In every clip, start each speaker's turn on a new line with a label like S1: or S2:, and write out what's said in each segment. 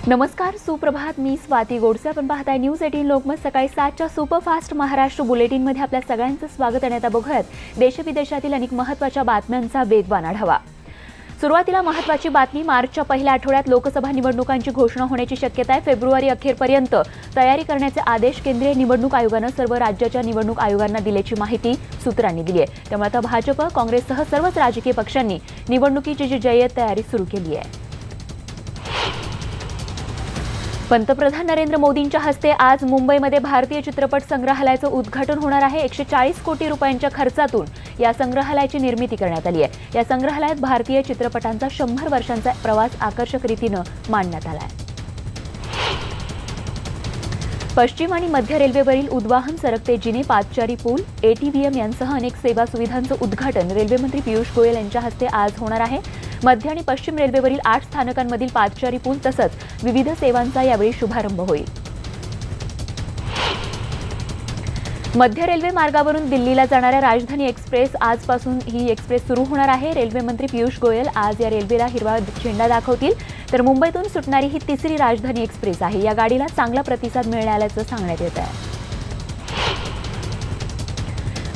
S1: नमस्कार, सुप्रभात. मी स्वाती गोडसे. आपण पाहताय न्यूज 18 लोकमत. सकाळी 7च्या सुपरफास्ट महाराष्ट्र बुलेटिनमध्ये आपल्या सगळ्यांचं स्वागत. आणि आता बघूयात देशविदेशातील अनेक महत्त्वाच्या बातम्यांचा वेगवान आढावा. सुरुवातीला महत्त्वाची बातमी. मार्चच्या पहिल्या आठवड्यात लोकसभा निवडणुकांची घोषणा होण्याची शक्यता आहे. फेब्रुवारी अखेरपर्यंत तयारी करण्याचे आदेश केंद्रीय निवडणूक आयोगानं सर्व राज्याच्या निवडणूक आयोगांना दिल्याची माहिती सूत्रांनी दिली आहे. त्यामुळे आता भाजप, काँग्रेससह सर्वच राजकीय पक्षांनी निवडणुकीची जय्यत तयारी सुरू केली आहे. पंतप्रधान नरेंद्र मोदींच्या हस्ते आज मुंबईमध्ये भारतीय चित्रपट संग्रहालयाचं उद्घाटन होणार आहे. 140 कोटी रुपयांच्या खर्चातून या संग्रहालयाची निर्मिती करण्यात आली आहे. या संग्रहालयात भारतीय चित्रपटांचा 100 वर्षांचा प्रवास आकर्षक रीतीनं मांडण्यात आला आहे. पश्चिम आणि मध्य रेल्वेवरील उद्वाहन सरकते जिने, पादचारी पूल, ATVM यांसह अनेक सेवा सुविधांचं उद्घाटन रेल्वेमंत्री पियुष गोयल यांच्या हस्ते आज होणार आहे. मध्य आणि पश्चिम रेल्वेवरील 8 स्थानकांमधील पादचारी पूल तसंच विविध सेवांचा यावेळी शुभारंभ होईल. मध्य रेल्वे मार्गावरून दिल्लीला जाणाऱ्या राजधानी एक्सप्रेस आजपासून ही एक्सप्रेस सुरू होणार आहे. रेल्वे मंत्री पियुष गोयल आज या रेल्वेला हिरवा झेंडा दाखवतील. तर मुंबईतून सुटणारी ही तिसरी राजधानी एक्सप्रेस आहे. या गाडीला चांगला प्रतिसाद मिळाल्याचं सांगण्यात येत आहे.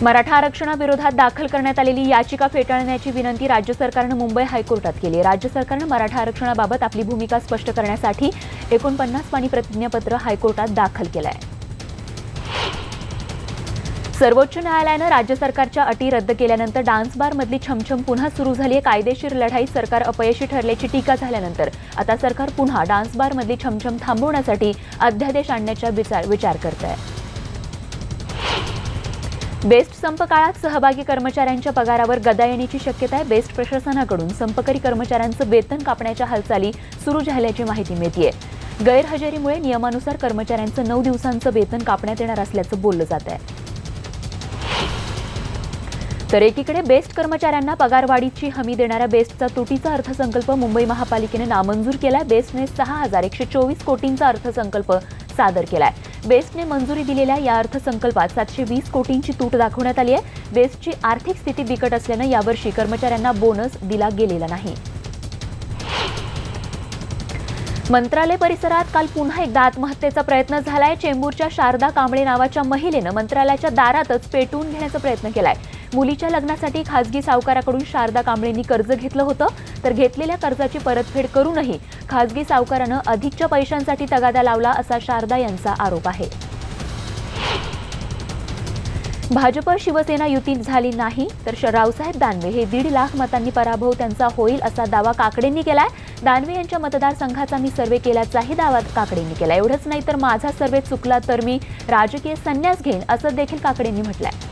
S1: मराठा आरक्षणाविरोधात दाखल करण्यात आलेली याचिका फेटाळण्याची विनंती राज्य सरकारनं मुंबई हायकोर्टात केली आहे. राज्य सरकारनं मराठा आरक्षणाबाबत आपली भूमिका स्पष्ट करण्यासाठी 49 पानी प्रतिज्ञापत्र हायकोर्टात दाखल केलं आहे. सर्वोच्च न्यायालयानं राज्य सरकारच्या अटी रद्द केल्यानंतर डान्स बारमधली छमछम पुन्हा सुरू झाली आहे. कायदेशीर लढाईत सरकार अपयशी ठरल्याची टीका झाल्यानंतर आता सरकार पुन्हा डान्स बारमधली छमछम थांबवण्यासाठी अध्यादेश आणण्याचा विचार करत आहे. बेस्ट संप काळात सहभागी कर्मचाऱ्यांच्या पगारावर गदा येण्याची शक्यता आहे. बेस्ट प्रशासनाकडून संपकरी कर्मचाऱ्यांचं वेतन कापण्याच्या हालचाली सुरू झाल्याची माहिती मिळतेय. गैरहजेरीमुळे नियमानुसार कर्मचाऱ्यांचं 9 दिवसांचं वेतन कापण्यात येणार असल्याचं बोललं जात आहे. तर एकीकडे बेस्ट कर्मचाऱ्यांना पगारवाढीची हमी देणाऱ्या बेस्टचा तुटीचा अर्थसंकल्प मुंबई महापालिकेने नामंजूर केलाय. बेस्टने 6124 कोटींचा अर्थसंकल्प सादर केलाय. बेस्टने मंजुरी दिलेल्या या अर्थसंकल्पात 720 कोटींची तूट दाखवण्यात आली आहे. बेस्टची आर्थिक स्थिती बिकट असल्यानं यावर्षी कर्मचाऱ्यांना बोनस दिला गेलेला नाही. मंत्रालय परिसरात काल पुन्हा एकदा आत्महत्येचा प्रयत्न झालाय. चेंबूरच्या शारदा कांबळे नावाच्या महिलेनं मंत्रालयाच्या दारातच पेटवून घेण्याचा प्रयत्न केलाय. मुलीच्या लग्नासाठी खासगी सावकाराकडून शारदा कांबळेंनी कर्ज घेतलं होतं. तर घेतलेल्या कर्जाची परतफेड करूनही खासगी सावकारानं अधिकच्या पैशांसाठी तगादा लावला असा शारदा यांचा आरोप आहे. भाजप शिवसेना युती झाली नाही तर रावसाहेब दानवे हे 1.5 लाख मतांनी पराभव त्यांचा होईल असा दावा काकडेंनी केलाय. दानवे यांच्या मतदारसंघाचा मी सर्वे केल्याचाही दावा काकडेंनी केला. एवढंच नाही तर माझा सर्वे चुकला तर मी राजकीय संन्यास घेईन असं देखील काकडेंनी म्हटलंय.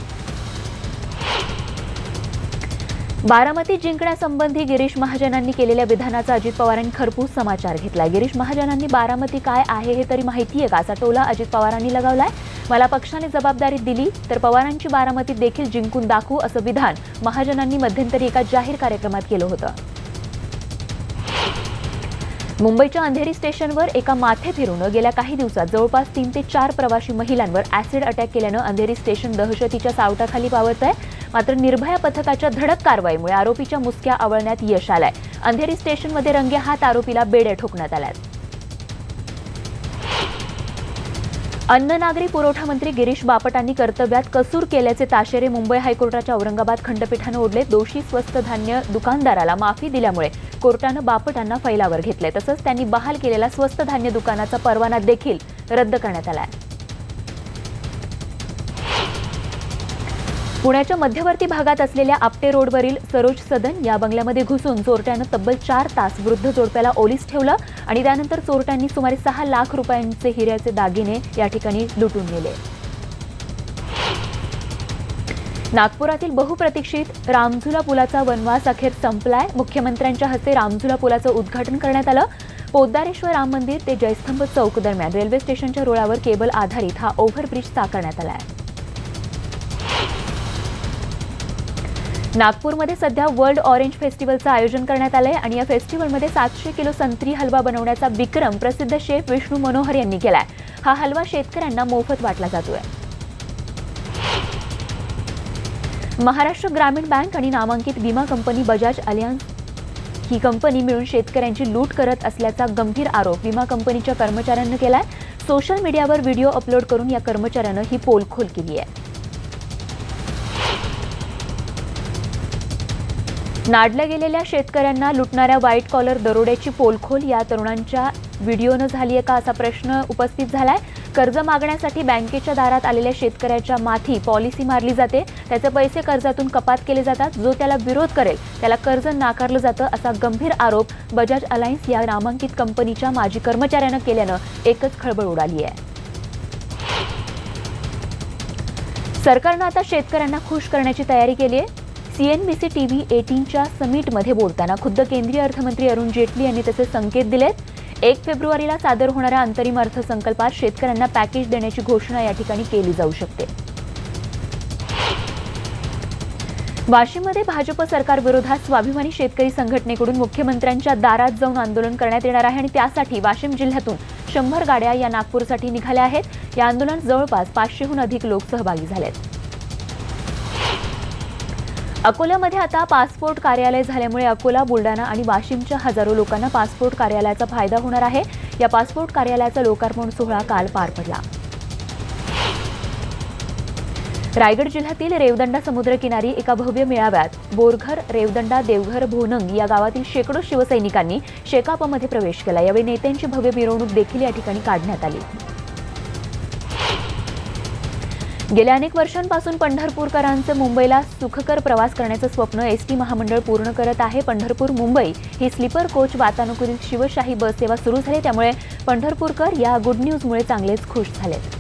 S1: बारामती जिंकण्यासंबंधी गिरीश महाजनांनी केलेल्या विधानाचा अजित पवारांनी खरपूस समाचार घेतलाय. गिरीश महाजनांनी बारामती काय आहे हे तरी माहितीये का असा टोला अजित पवारांनी लगावलाय. मला पक्षाने जबाबदारी दिली तर पवारांची बारामती देखील जिंकून दाखवू असं विधान महाजनांनी मध्यंतरी एका जाहीर कार्यक्रमात केलं होतं. मुंबईच्या अंधेरी स्टेशनवर एका माथे फिरून गेल्या काही दिवसात जवळपास 3 ते 4 प्रवासी महिलांवर ऍसिड अटॅक केल्यानं अंधेरी स्टेशन दहशतीच्या सावटाखाली वावरत आहे. मात्र निर्भया पथकाच्या धडक कारवाईमुळे आरोपीच्या मुसक्या आवळण्यात यश आलंय. अंधेरी स्टेशनमध्ये रंगेहात आरोपीला बेड्या ठोकण्यात आल्यात. अन्न नागरी पुरवठा मंत्री गिरीश बापटांनी कर्तव्यात कसूर केल्याचे ताशेरे मुंबई हायकोर्टाच्या औरंगाबाद खंडपीठानं ओढले. दोषी स्वस्त धान्य दुकानदाराला माफी दिल्यामुळे कोर्टानं बापटांना फैलावर घेतले. तसंच त्यांनी बहाल केलेला स्वस्त धान्य दुकानाचा परवाना देखील रद्द करण्यात आला. पुण्याच्या मध्यवर्ती भागात असलेल्या आपटे रोडवरील सरोज सदन या बंगल्यामध्ये घुसून चोरट्यानं तब्बल 4 तास वृद्ध जोडप्याला ओलीस ठेवलं आणि त्यानंतर चोरट्यांनी सुमारे 6 लाख रुपयांचे हिऱ्याचे दागिने या ठिकाणी लुटून नेले. नागपुरातील बहुप्रतीक्षित रामझुला पुलाचा वनवास अखेर संपलाय. मुख्यमंत्र्यांच्या हस्ते रामझुला पुलाचं उद्घाटन करण्यात आलं. पोद्दारेश्वर राम मंदिर ते जयस्तंभ चौक दरम्यान रेल्वे स्टेशनच्या रुळावर केबल आधारित हा ओव्हरब्रिज साकारण्यात आला आहे. नागपूरमध्ये सध्या वर्ल्ड ऑरेंज फेस्टिवलचं आयोजन करण्यात आलंय आणि या फेस्टिवलमध्ये 700 किलो संत्री हलवा बनवण्याचा विक्रम प्रसिद्ध शेफ विष्णू मनोहर यांनी केलाय. हा हलवा शेतकऱ्यांना मोफत वाटला जातोय. महाराष्ट्र ग्रामीण बँक आणि नामांकित विमा कंपनी बजाज अलियन्स ही कंपनी मिळून शेतकऱ्यांची लूट करत असल्याचा गंभीर आरोप विमा कंपनीच्या कर्मचाऱ्यांनी केलाय। सोशल मीडियावर व्हिडिओ अपलोड करून या कर्मचाऱ्यानं ही पोलखोल केली आहे। नाडल्या गेलेल्या शेतकऱ्यांना लुटणाऱ्या व्हाईट कॉलर दरोड्याची पोलखोल या तरुणांच्या व्हिडिओनं झाली आहे का असा प्रश्न उपस्थित झालाय। कर्ज मागण्यासाठी बँकेच्या दारात आलेल्या शेतकऱ्याच्या माथी पॉलिसी मारली जाते, त्याचे पैसे कर्जातून कपात केले जातात, जो त्याला विरोध करेल त्याला कर्ज नाकारलं जातं असा गंभीर आरोप बजाज अलायन्स या नामांकित कंपनीच्या माजी कर्मचाऱ्यानं केल्यानं एकच खळबळ उडाली आहे। सरकारनं आता शेतकऱ्यांना खुश करण्याची तयारी केली आहे। CNBC TV 18च्या समिटमध्ये बोलताना खुद्द केंद्रीय अर्थमंत्री अरुण जेटली यांनी तसे संकेत दिलेत। 1 फेब्रुवारीला सादर होणाऱ्या अंतरिम अर्थसंकल्पात शेतकऱ्यांना पॅकेज देण्याची घोषणा या ठिकाणी केली जाऊ शकते। वाशिममध्ये भाजप सरकार विरोधात स्वाभिमानी शेतकरी संघटनेकडून मुख्यमंत्र्यांच्या दारात जाऊन आंदोलन करण्यात येणार आहे आणि त्यासाठी वाशिम जिल्ह्यातून 100 गाड्या या नागपूरसाठी निघाल्या आहेत। या आंदोलनात जवळपास 500हून अधिक लोक सहभागी झालेत। अकोल्यामध्ये आता पासपोर्ट कार्यालय झाल्यामुळे अकोला, बुलढाणा आणि वाशिमच्या हजारो लोकांना पासपोर्ट कार्यालयाचा फायदा होणार आहे। या पासपोर्ट कार्यालयाचा लोकार्पण सोहळा काल पार पडला। रायगड जिल्ह्यातील रेवदंडा समुद्रकिनारी एका भव्य मेळाव्यात बोरघर, रेवदंडा, देवघर, भोनंग या गावातील शेकडो शिवसैनिकांनी शेकापमध्ये प्रवेश केला। यावेळी नेत्यांची भव्य मिरवणूक देखील या ठिकाणी काढण्यात आली। गेल्या अनेक वर्षांपासून पंढरपूरकरांचं मुंबईला सुखकर प्रवास करण्याचं स्वप्न एसटी महामंडळ पूर्ण करत आहे। पंढरपूर मुंबई ही स्लीपर कोच वातानुकूलित शिवशाही बस सेवा सुरू झाली, त्यामुळे पंढरपूरकर या गुड न्यूजमुळे चांगलेच खुश झालेत।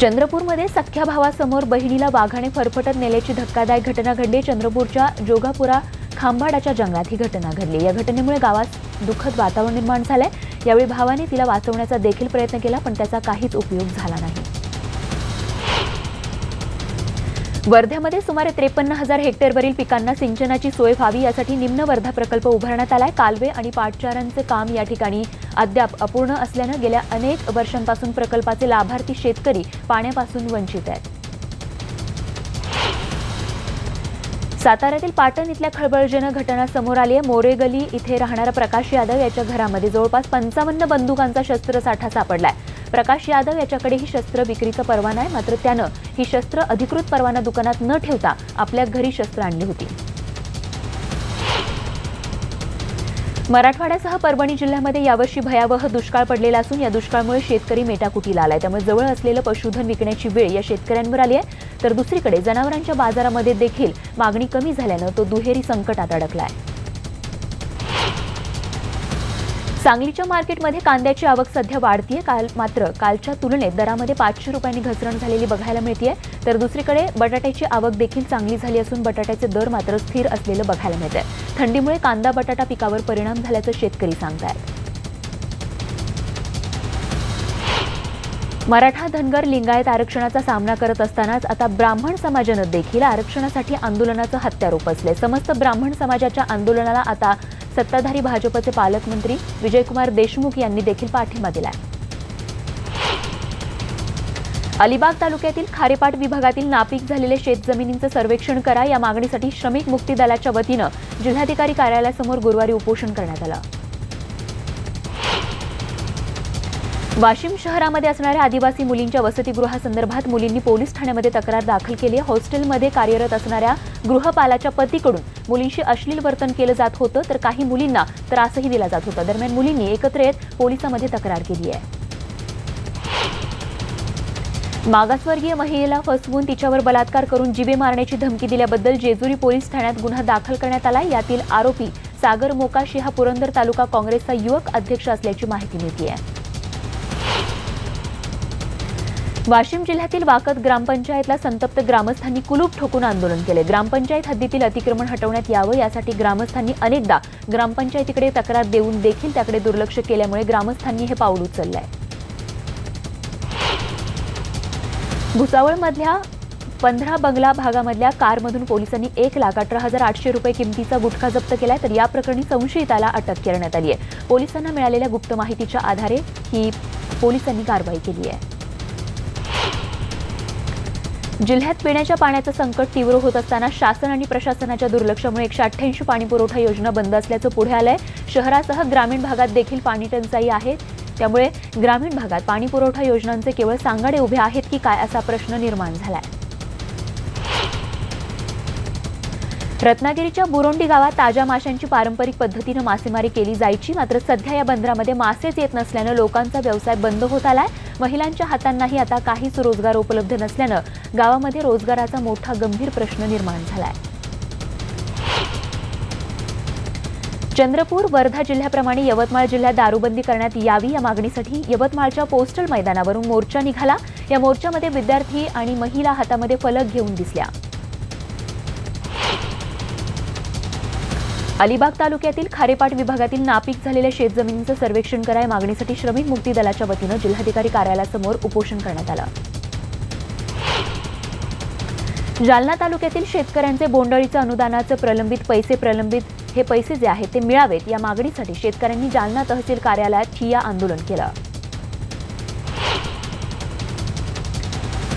S1: चंद्रपूरमध्ये सख्ख्या भावासमोर बहिणीला वाघाने फरफटत नेल्याची धक्कादायक घटना घडली। चंद्रपूरच्या जोगापुरा खांबाडाच्या जंगलात ही घटना घडली। या घटनेमुळे गावात दुःखद वातावरण निर्माण झालंय। यावेळी भावाने तिला वाचवण्याचा देखील प्रयत्न केला, पण त्याचा काहीच उपयोग झाला नाही। वर्ध्यामध्ये सुमारे 53,000 हेक्टरवरील पिकांना सिंचनाची सोय व्हावी यासाठी निम्न वर्धा प्रकल्प उभारण्यात आलाय। कालवे आणि पाटचारांचे काम या ठिकाणी अद्याप अपूर्ण असल्यानं गेल्या अनेक वर्षांपासून प्रकल्पाचे लाभार्थी शेतकरी पाण्यापासून वंचित आहेत। साताऱ्यातील पाटण इथल्या खळबळजनक घटना समोर आली आहे। मोरे गली इथे राहणारा प्रकाश यादव याच्या घरामध्ये जवळपास 55 बंदुकांचा शस्त्रसाठा सापडलाय। प्रकाश यादव याच्याकडे ही शस्त्र विक्रीचा परवाना आहे, मात्र त्यानं ही शस्त्र अधिकृत परवाना दुकानात न ठेवता आपल्या घरी शस्त्र आणली होती। मराठवाड्यासह परभणी जिल्ह्यामध्ये यावर्षी भयावह दुष्काळ पडलेला असून या दुष्काळामुळे शेतकरी मेटाकुटीला आलाय। त्यामुळे जवळ असलेलं पशुधन विकण्याची वेळ या शेतकऱ्यांवर आली आहे, तर दुसरीकडे जनावरांच्या बाजारामध्ये देखील मागणी कमी झाल्यानं तो दुहेरी संकटात अडकलाय। सांगलीच्या मार्केटमध्ये कांद्याची आवक सध्या वाढतीये, मात्र कालच्या तुलनेत दरामध्ये 500 रुपयांनी घसरण झालेली बघायला मिळतेय, तर दुसरीकडे बटाट्याची आवक देखील चांगली झाली असून बटाट्याचे दर मात्र स्थिर असलेलं बघायला मिळतंय। थंडीमुळे कांदा बटाटा पिकावर परिणाम झाल्याचं शेतकरी सांगतायत। मराठा, धनगर, लिंगायत आरक्षणाचा सामना करत असतानाच आता ब्राह्मण समाजानं देखील आरक्षणासाठी आंदोलनाचं हत्यार उपसलंय। समस्त ब्राह्मण समाजाच्या आंदोलनाला आता सत्ताधारी भाजपचे पालकमंत्री विजयकुमार देशमुख यांनी देखील पाठिंबा दिलाय। अलिबाग तालुक्यातील खारेपाट विभागातील नापीक झालेले शेतजमिनींचं सर्वेक्षण करा या मागणीसाठी श्रमिक मुक्ती दलाच्या वतीनं जिल्हाधिकारी कार्यालयासमोर गुरुवारी उपोषण करण्यात आलं। वाशिम शहरामध्ये असणाऱ्या आदिवासी मुलींच्या वसतिगृहासंदर्भात मुलींनी पोलीस ठाण्यामध्ये तक्रार दाखल केली आहे। हॉस्टेलमध्ये कार्यरत असणाऱ्या गृहपालाच्या पतीकडून मुलींशी अश्लील वर्तन केलं जात होतं, तर काही मुलींना त्रासही दिला जात होता। दरम्यान मुलींनी एकत्र येत पोलिसांमध्ये तक्रार केली आहे। मागासवर्गीय महिलेला फसवून तिच्यावर बलात्कार करून जीवे मारण्याची धमकी दिल्याबद्दल जेजुरी पोलीस ठाण्यात गुन्हा दाखल करण्यात आला। यातील आरोपी सागर मोकाशी हा पुरंदर तालुका काँग्रेसचा युवक अध्यक्ष असल्याची माहिती मिळते आहे। वाशिम जिल्ह्यातील वाकद ग्रामपंचायतला संतप्त ग्रामस्थांनी कुलूप ठोकून आंदोलन केले। ग्रामपंचायत हद्दीतील अतिक्रमण हटवण्यात यावं यासाठी ग्रामस्थांनी अनेकदा ग्रामपंचायतीकडे तक्रार देऊन देखील त्याकडे दुर्लक्ष केल्यामुळे ग्रामस्थांनी हे पाऊल उचलले आहे। भुसावळमधल्या 15 बंगला भागामधल्या कारमधून पोलिसांनी 1,18,800 रुपये किमतीचा गुटखा जप्त केलाय, तर या प्रकरणी संशयिताला अटक करण्यात आली आहे। पोलिसांना मिळालेल्या गुप्त माहितीच्या आधारे ही पोलिसांनी कारवाई केली आहे। जिल्ह्यात पिण्याच्या पाण्याचं संकट तीव्र होत असताना शासन आणि प्रशासनाच्या दुर्लक्षामुळे 188 पाणीपुरवठा योजना बंद असल्याचं पुढे आलंय। शहरासह ग्रामीण भागात देखील पाणी टंचाई आहे, त्यामुळे ग्रामीण भागात पाणीपुरवठा योजनांचे केवळ सांगाडे उभे आहेत की काय असा प्रश्न निर्माण झालाय। रत्नागिरीच्या बुरोंडी गावात ताज्या माशांची पारंपरिक पद्धतीने मासेमारी केली जायची, मात्र सध्या या बंदरामध्ये मासेच येत नसल्याने लोकांचा व्यवसाय बंद होत आलाय। महिलांच्या हातांनाही आता काहीच रोजगार उपलब्ध नसल्याने गावामध्ये रोजगाराचा मोठा गंभीर प्रश्न निर्माण झालाय। चंद्रपूर, वर्धा जिल्ह्याप्रमाणे यवतमाळ जिल्ह्यात दारूबंदी करण्यात यावी या मागणीसाठी यवतमाळच्या पोस्टल मैदानावरून मोर्चा निघाला। या मोर्चामध्ये विद्यार्थी आणि महिला हातामध्ये फलक घेऊन दिसल्या। अलिबाग तालुक्यातील खारेपाट विभागातील नापीक झालेल्या शेतजमिनींचं सर्वेक्षण कराय मागणीसाठी श्रमिक मुक्ती दलाच्या वतीनं जिल्हाधिकारी कार्यालयासमोर उपोषण करण्यात आलं। जालना तालुक्यातील शेतकऱ्यांचे बोंडअळीचं अनुदानाचे प्रलंबित पैसे जे आहेत ते मिळावेत या मागणीसाठी शेतकऱ्यांनी जालना तहसील कार्यालयात ठिय्या आंदोलन केलं।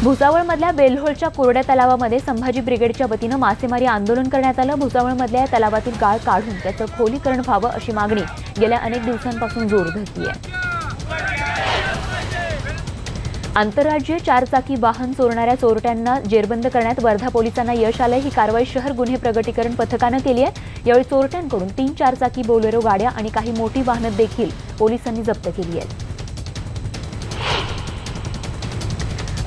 S1: भुसावळमधल्या बेलहोळच्या कोरड्या तलावामध्ये संभाजी ब्रिगेडच्या वतीनं मासेमारी आंदोलन करण्यात आलं। भुसावळमधल्या तलावातील गाळ काढून त्याचं खोलीकरण व्हावं अशी मागणी गेल्या अनेक दिवसांपासून जोर धरतीये। आंतरराज्यीय चारचाकी वाहन चोरणाऱ्या चोरट्यांना जेरबंद करण्यात वर्धा पोलिसांना यश आलंय। ही कारवाई शहर गुन्हे प्रगटीकरण पथकानं केली आहे। यावेळी चोरट्यांकडून 3 चारचाकी बोलेरो गाड्या आणि काही मोठी वाहनं देखील पोलिसांनी जप्त केली आहेत।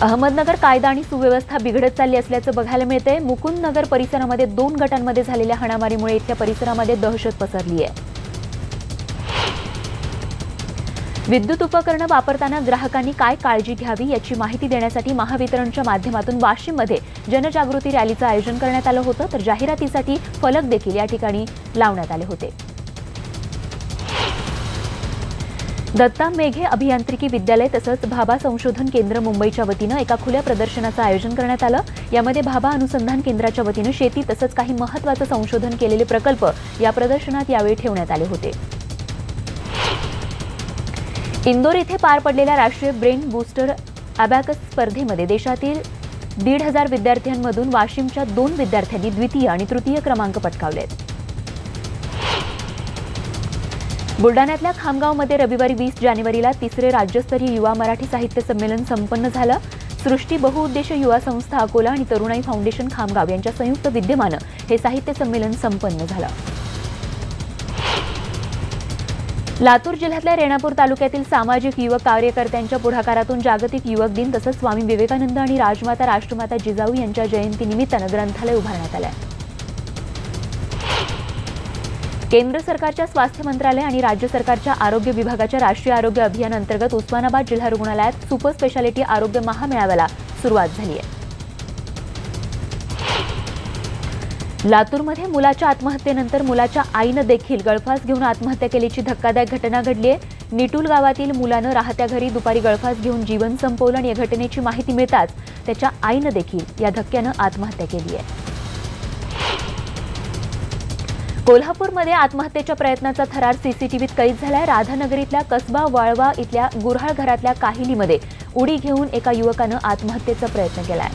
S1: अहमदनगर कायदा आणि सुव्यवस्था बिघडत चालली असल्याचं बघायला मिळतंय। मुकुंद नगर परिसरामध्ये 2 गटांमध्ये झालेल्या हाणामारीमुळे इथल्या परिसरामध्ये दहशत पसरली आहे। विद्युत उपकरणं वापरताना ग्राहकांनी काय काळजी घ्यावी याची माहिती देण्यासाठी महावितरणच्या माध्यमातून वाशिममध्ये जनजागृती रॅलीचं आयोजन करण्यात आलं होतं, तर जाहिरातीसाठी फलक देखील या ठिकाणी लावण्यात आले होते। दत्ता मेघे अभियांत्रिकी विद्यालय तसंच भाभा संशोधन केंद्र मुंबईच्या वतीनं एका खुल्या प्रदर्शनाचं आयोजन करण्यात आलं। यामध्ये भाभा अनुसंधान केंद्राच्या वतीनं शेती तसंच काही महत्त्वाचं संशोधन केलेले प्रकल्प या प्रदर्शनात यावेळी ठेवण्यात आले होते। इंदोर येथे पार पडलेल्या राष्ट्रीय ब्रेन बूस्टर अबॅकस स्पर्धेमध्ये देशातील 1,500 विद्यार्थ्यांमधून वाशिमच्या 2 विद्यार्थ्यांनी द्वितीय आणि तृतीय क्रमांक पटकावलेत। बुलढाण्यातल्या खामगावमध्ये रविवारी 20 जानेवारीला 3रे राज्यस्तरीय युवा मराठी साहित्य संमेलन संपन्न झालं। सृष्टी बहुउद्देशीय युवा संस्था अकोला आणि तरुणाई फाउंडेशन खामगाव यांच्या संयुक्त विद्यमानं हे साहित्य संमेलन संपन्न झालं। लातूर जिल्ह्यातल्या रेणापूर तालुक्यातील सामाजिक युवक कार्यकर्त्यांच्या पुढाकारातून जागतिक युवक दिन तसंच स्वामी विवेकानंद आणि राजमाता राष्ट्रमाता जिजाऊ यांच्या जयंतीनिमित्तानं ग्रंथालय उभारण्यात आलं आहे। केंद्र सरकारच्या स्वास्थ्य मंत्रालय आणि राज्य सरकारच्या आरोग्य विभागाच्या राष्ट्रीय आरोग्य अभियान अंतर्गत उस्मानाबाद जिल्हा रुग्णालयात सुपर स्पेशालिटी आरोग्य महामेळाव्याला सुरुवात झाली आहे। लातूरमध्ये मुलाच्या आत्महत्येनंतर मुलाच्या आईनं देखील गळफास घेऊन आत्महत्या केल्याची धक्कादायक घटना घडली आहे। निटूल गावातील मुलानं राहत्या घरी दुपारी गळफास घेऊन जीवन संपवलं आणि या घटनेची माहिती मिळताच त्याच्या आईनं देखील या धक्क्यानं आत्महत्या केली आहे। कोल्हापूरमध्ये आत्महत्येच्या प्रयत्नाचा थरार सीसीटीव्हीत कैद झालाय। राधानगरीतल्या कसबा वाळवा इथल्या गुऱ्हाळ घरातल्या काहिलीमध्ये उडी घेऊन एका युवकानं आत्महत्येचा प्रयत्न केलाय।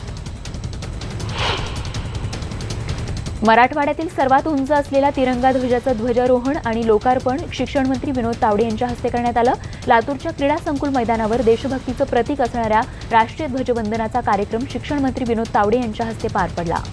S1: मराठवाड्यातील सर्वात उंच असलेल्या तिरंगा ध्वजाचं ध्वजारोहण आणि लोकार्पण शिक्षण मंत्री विनोद तावडे यांच्या हस्ते करण्यात आलं। लातूरच्या क्रीडा संकुल मैदानावर देशभक्तीचं प्रतीक असणाऱ्या राष्ट्रीय ध्वजवंदनाचा कार्यक्रम शिक्षण मंत्री विनोद तावडे यांच्या हस्ते पार पडला।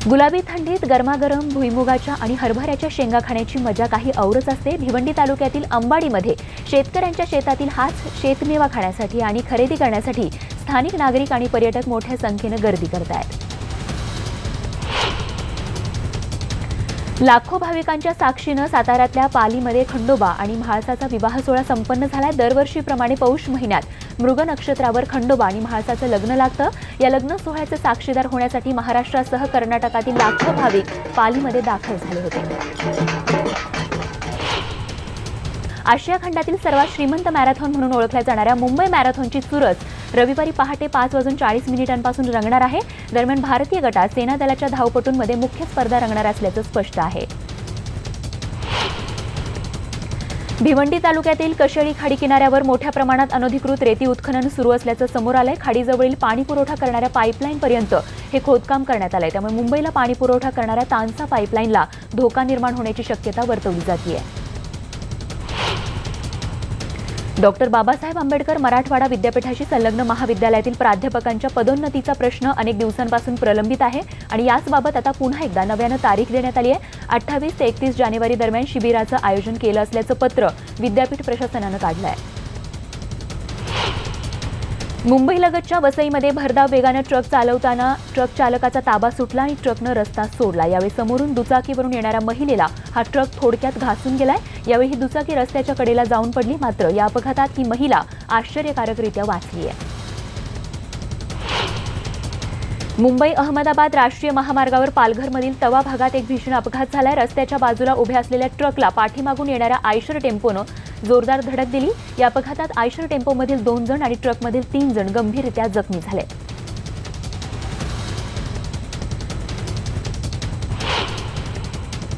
S1: गुलाबी थंडीत गरमागरम भुईमुगाच्या आणि हरभऱ्याच्या शेंगा खाण्याची मजा काही औरच असते। भिवंडी तालुक्यातील अंबाडीमध्ये शेतकऱ्यांच्या शेतातील हाच शेतमेवा खाण्यासाठी आणि खरेदी करण्यासाठी स्थानिक नागरिक आणि पर्यटक मोठ्या संख्येनं गर्दी करत आहेत। लाखो भाविकांच्या साक्षीनं साताऱ्यातल्या पालीमध्ये खंडोबा आणि म्हाळसाचा विवाह सोहळा संपन्न झालाय। दरवर्षीप्रमाणे पौष महिन्यात मृग नक्षत्रावर खंडोबा आणि म्हाळसाचं लग्न लागतं। या लग्न सोहळ्याचे साक्षीदार होण्यासाठी महाराष्ट्रासह कर्नाटकातील लाखो भाविक पालीमध्ये दाखल झाले होते। आशिया खंडातील सर्वात श्रीमंत मॅरेथॉन म्हणून ओळखल्या जाणाऱ्या मुंबई मॅरेथॉनची चुरस रविवारी पहाटे 5:40 पासून रंगणार आहे। दरम्यान भारतीय गटात सेना दलाच्या धावपटूंमध्ये मुख्य स्पर्धा रंगणार असल्याचं स्पष्ट आहे। भिवंडी तालुक्यातील कशेळी खाडी किनाऱ्यावर मोठ्या प्रमाणात अनधिकृत रेती उत्खनन सुरू असल्याचं समोर आलंय। खाडीजवळील पाणी पुरवठा करणाऱ्या पाईपलाईनपर्यंत हे खोदकाम करण्यात आलंय, त्यामुळे मुंबईला पाणी पुरवठा करणाऱ्या तानसा पाईपलाईनला धोका निर्माण होण्याची शक्यता वर्तवली जाते। डॉक्टर बाबासाहेब आंबेडकर मराठवाडा विद्यापीठाशी संलग्न महाविद्यालयातील प्राध्यापकांच्या पदोन्नतीचा प्रश्न अनेक दिवसांपासून प्रलंबित आहे आणि याचबाबत आता पुन्हा एकदा नव्यानं तारीख देण्यात आली आहे। 28 ते 31 जानेवारी दरम्यान शिबिराचं आयोजन केलं असल्याचं पत्र विद्यापीठ प्रशासनानं काढलं आहे। मुंबईलगतच्या वसईमध्ये भरधाव वेगानं ट्रक चालवताना ट्रक चालकाचा ताबा सुटला आणि ट्रकनं रस्ता सोडला। यावेळी समोरून दुचाकीवरून येणाऱ्या महिलेला हा ट्रक थोडक्यात घासून गेलाय। यावेळी ही दुचाकी रस्त्याच्या कडेला जाऊन पडली, मात्र या अपघातात ही महिला आश्चर्यकारकरित्या वाचली आहे। मुंबई अहमदाबाद राष्ट्रीय महामार्गावर पालघरमधील तवा भागात एक भीषण अपघात झालाय। रस्त्याच्या बाजूला उभ्या असलेल्या ट्रकला पाठीमागून येणाऱ्या आयशर टेम्पोनं जोरदार धडक दिली। या अपघातात आयशर टेम्पोमधील 2 जण आणि ट्रकमधील 3 जण गंभीररित्या जखमी झाले।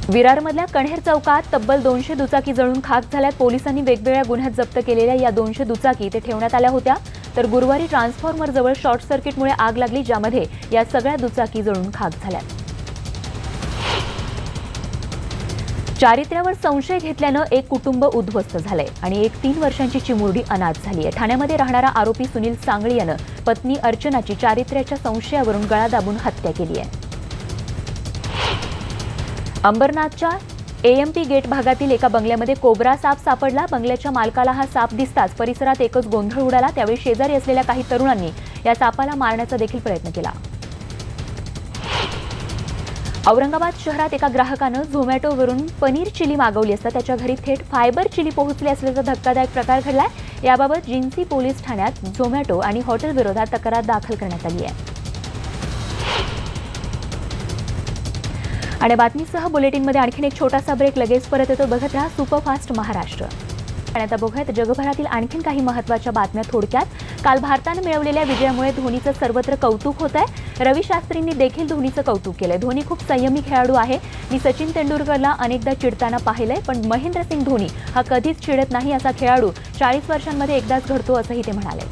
S1: विरारमधल्या कण्हेर चौकात तब्बल 200 दुचाकी जळून खाक झाल्यात। पोलिसांनी वेगवेगळ्या गुन्ह्यात जप्त केलेल्या या 200 दुचाकी ते ठेवण्यात आल्या होत्या, तर गुरुवारी ट्रान्सफॉर्मरजवळ शॉर्ट सर्किटमुळे आग लागली, ज्यामध्ये या सगळ्या दुचाकी जळून खाक झाल्यात। चारित्र्यावर संशय घेतल्यानं एक कुटुंब उद्ध्वस्त झालंय आणि एक 3 वर्षांची चिमुरडी अनाथ झाली आहे। ठाण्यामध्ये राहणारा आरोपी सुनील सांगळी यानं पत्नी अर्चनाची चारित्र्याच्या संशयावरून गळा दाबून हत्या केली आहे। अंबरनाथच्या एएमपी गेट भागातील एका बंगल्यामध्ये कोब्रा साप सापडला। बंगल्याच्या मालकाला हा साप दिसताच परिसरात एकच गोंधळ उडाला। त्यावेळी शेजारी असलेल्या काही तरुणांनी या सापाला मारण्याचा देखील प्रयत्न केला। औरंगाबाद शहरात एका ग्राहकानं झोमॅटोवरून पनीर चिली मागवली असता त्याच्या घरी थेट फायबर चिली पोहोचली असल्याचा धक्कादायक प्रकार घडलाय। याबाबत जिन्सी पोलीस ठाण्यात झोमॅटो आणि हॉटेल विरोधात तक्रार दाखल करण्यात आली आहे। आणि बातमीसह बुलेटिनमध्ये आणखी एक छोटासा ब्रेक, लगेच परत येतो। बघत राहा सुपरफास्ट महाराष्ट्र। आणि आता बघूयात जगभरातील आणखी काही महत्त्वाच्या बातम्या थोडक्यात। काल भारतानं मिळवलेल्या विजयामुळे धोनीचं सर्वत्र कौतुक होत आहे। रवी शास्त्रींनी देखील धोनीचं कौतुक केलंय। धोनी खूप संयमी खेळाडू आहे। मी सचिन तेंडुलकरला अनेकदा चिडताना पाहिलंय, पण महेंद्रसिंग धोनी हा कधीच चिडत नाही। असा खेळाडू 40 वर्षांमध्ये एकदाच घडतो, असंही ते म्हणाले।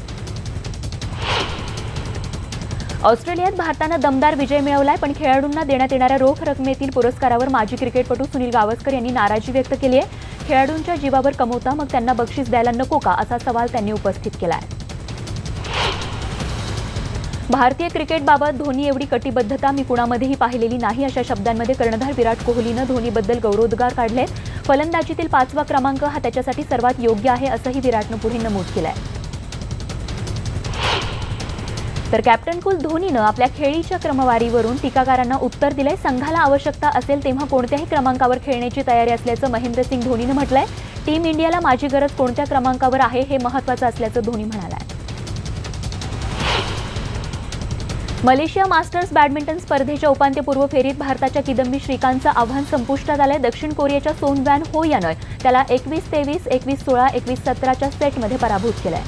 S1: ऑस्ट्रेलियात भारतानं दमदार विजय मिळवलाय, पण खेळाडूंना देण्यात येणाऱ्या रोख रकमेतील पुरस्कारावर माजी क्रिकेटपटू सुनील गावस्कर यांनी नाराजी व्यक्त केली आहे। खेळाडूंच्या जीवावर कमवता मग त्यांना बक्षीस द्यायला नको का, असा सवाल त्यांनी उपस्थित केलाय। भारतीय क्रिकेटबाबत धोनी एवढी कटिबद्धता मी कुणामध्येही पाहिलेली नाही, अशा शब्दांमध्ये कर्णधार विराट कोहलीनं धोनीबद्दल गौरवोद्गार काढले। फलंदाजीतील 5वा क्रमांक हा त्याच्यासाठी सर्वात योग्य आहे, असंही विराटनं पुढे नमूद केलंय। तर कॅप्टन कूल धोनीनं आपल्या खेळीच्या क्रमवारीवरून टीकाकारांना उत्तर दिलंय। संघाला आवश्यकता असेल तेव्हा कोणत्याही क्रमांकावर खेळण्याची तयारी असल्याचं महेंद्रसिंग धोनीनं म्हटलंय। टीम इंडियाला माझी गरज कोणत्या क्रमांकावर आहे हे महत्त्वाचं असल्याचं धोनी म्हणालाय। मलेशिया मास्टर्स बॅडमिंटन स्पर्धेच्या उपांत्यपूर्व फेरीत भारताच्या किदंबी श्रीकांतचं आव्हान संपुष्टात आलंय। दक्षिण कोरियाच्या सोन वॅन हो यानं त्याला 21-23, 21-16, 21-17च्या सेटमध्ये पराभूत केलंय।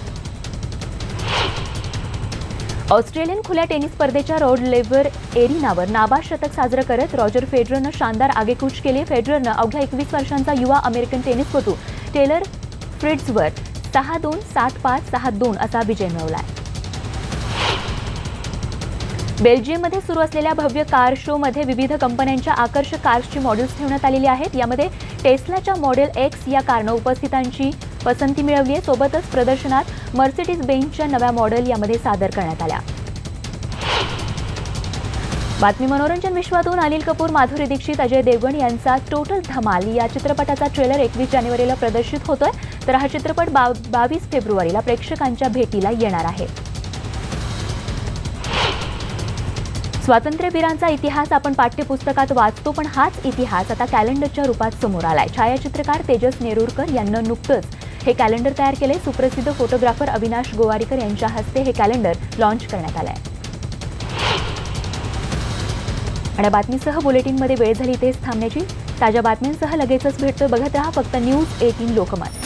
S1: ऑस्ट्रेलियन खुल्या टेनिस स्पर्धेच्या रॉड लेव्हर एरिनावर नाबाद शतक साजरं करत रॉजर फेडररनं शानदार आगेकूच केली। फेडररनं अवघ्या 21 वर्षांचा युवा अमेरिकन टेनिसपटू टेलर फ्रिट्झवर 6-2, 7-5, 6-2 असा विजय मिळवलाय। बेल्जियममध्ये सुरू असलेल्या भव्य कार शोमध्ये विविध कंपन्यांच्या आकर्षक कार्सची मॉडेल्स ठेवण्यात आलेली आहेत। यामध्ये टेस्लाच्या मॉडेल एक्स या कारनं उपस्थितांची पसंती मिळवली आहे। सोबतच प्रदर्शनात मर्सिडीज बेंझच्या नव्या मॉडेल यामध्ये सादर करण्यात आल्या। बातमी मनोरंजन विश्वातून अनिल कपूर, माधुरी दीक्षित, अजय देवगण यांचा टोटल धमाल या चित्रपटाचा ट्रेलर 21 जानेवारीला प्रदर्शित होतोय, तर हा चित्रपट 22 फेब्रुवारीला प्रेक्षकांच्या भेटीला येणार आहे। स्वातंत्र्यवीरांचा इतिहास आपण पाठ्यपुस्तकात वाचतो, पण हाच इतिहास आता कॅलेंडरच्या रूपात समोर आलाय। छायाचित्रकार तेजस नेरुरकर यांना नुकतंच हे कॅलेंडर तयार केले। सुप्रसिद्ध फोटोग्राफर अविनाश गोवारीकर यांच्या हस्ते हे कॅलेंडर लॉन्च करण्यात आलंय। आणि बातमीसह बुलेटिनमध्ये वेळ झाली तेच थांबण्याची। ताज्या बातम्यांसह लगेचच भेटतोय। बघत रहा फक्त न्यूज 18 लोकमत।